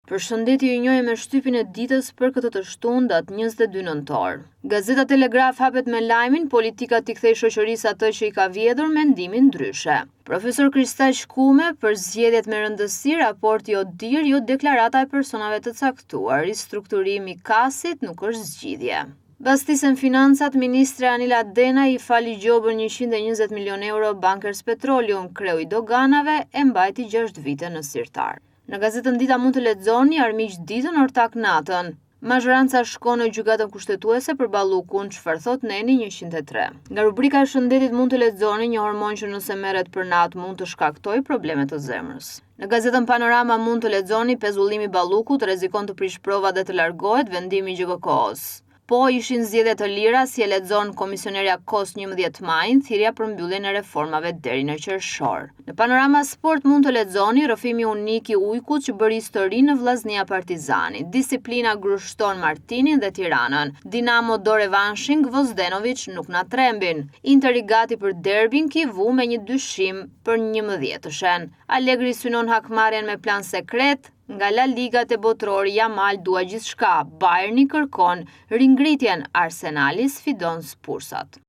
Përshëndetje, ju njohje me shtypin e ditës për këtë të shtunë datë 22 nëntor. Gazeta Telegraf hapet me lajmin politika t'i kthej shoqërisë atë që i ka vjedhur mendimin ndryshe. Profesor Kristaq Kume për zgjedhjet me rëndësi, raporti ODIHR jo deklarata e personave të caktuar, ristrukturimi i kasit nuk është zgjidhje. Bastisen financat, ministre Anila Dena i fali gjobën 120 milion euro Bankers Petroleum, kreu i doganave e mbajti 6 vite në sirtar. Në gazetën Dita mund të lexoni armiq ditën, ortak natën. Mazhoranca shkon në gjykatën kushtetuese për ballukun, çfarë thot Neni 103. Nga rubrika e shëndetit mund të lexoni një hormon që nëse merret për natë mund të shkaktojë probleme të zemrës. Në gazetën Panorama mund të lexoni pezullimi ballukut rrezikon të prish prova dhe të largohet vendimi i GKK-s. Po ishin zgjedhje të lira, si e lexon komisionerja KOS 11 majin, thirrja për mbylljen e reformave deri në qershor. Në Panorama Sport mund të lexoni rrëfimi unik i Ujkut që bëri histori në vllaznia Partizani, disiplina grushton Martinin dhe Tiranën, Dinamo do revanshin, Gvozdenovic nuk na trembin, Inter i gati për derbin, Kivu me një dyshim për 11-shen, Allegri synon hakmarrjen me plan sekret. Nga La Liga te botrori Yamal dua gjithçka, Bayerni kërkon ringritjen, Arsenali sfidon Spursat.